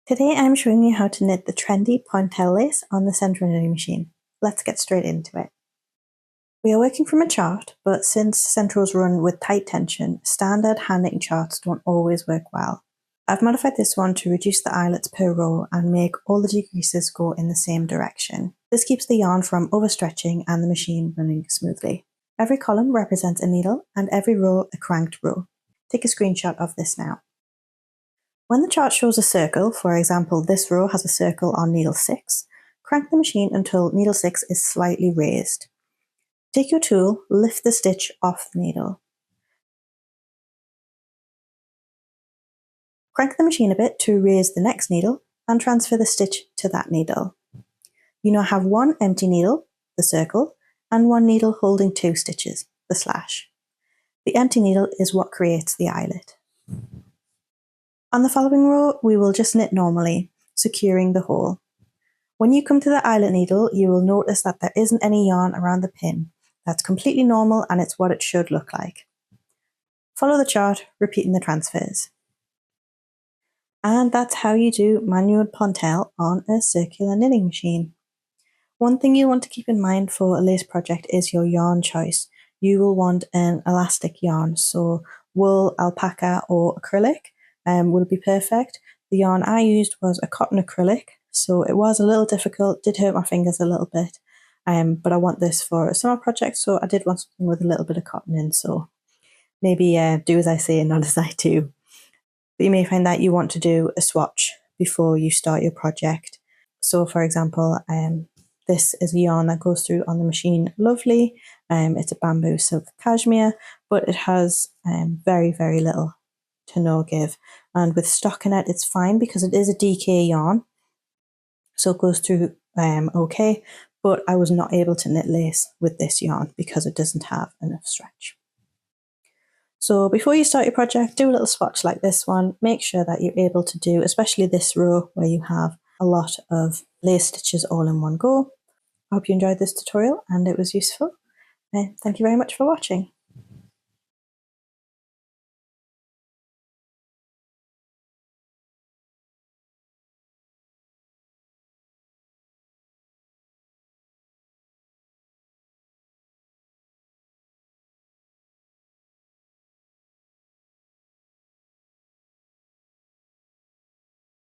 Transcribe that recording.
Today I'm showing you how to knit the trendy Pointelle lace on the Sentro knitting machine. Let's get straight into it. We are working from a chart, but since Sentros run with tight tension, standard hand knitting charts don't always work well. I've modified this one to reduce the eyelets per row and make all the decreases go in the same direction. This keeps the yarn from overstretching and the machine running smoothly. Every column represents a needle and every row a cranked row. Take a screenshot of this now. When the chart shows a circle, for example this row has a circle on needle 6, crank the machine until needle 6 is slightly raised. Take your tool, lift the stitch off the needle. Crank the machine a bit to raise the next needle and transfer the stitch to that needle. You now have one empty needle, the circle, and one needle holding 2 stitches, the slash. The empty needle is what creates the eyelet. On the following row, we will just knit normally, securing the hole. When you come to the eyelet needle, you will notice that there isn't any yarn around the pin. That's completely normal and it's what it should look like. Follow the chart, repeating the transfers. And that's how you do manual Pointelle on a circular knitting machine. One thing you want to keep in mind for a lace project is your yarn choice. You will want an elastic yarn, so wool, alpaca or acrylic will be perfect. The yarn I used was a cotton acrylic, so it was a little difficult, did hurt my fingers a little bit, but I want this for a summer project, so I did want something with a little bit of cotton in, so maybe do as I say and not as I do. But you may find that you want to do a swatch before you start your project. So for example, this is a yarn that goes through on the machine lovely. It's a bamboo silk cashmere, but it has very, very little to no give. And with stockinette it's fine because it is a DK yarn, so it goes through okay, but I was not able to knit lace with this yarn because it doesn't have enough stretch. So before you start your project, do a little swatch like this one. Make sure that you're able to do, especially this row where you have a lot of lace stitches all in one go. I hope you enjoyed this tutorial and it was useful. Thank you very much for watching.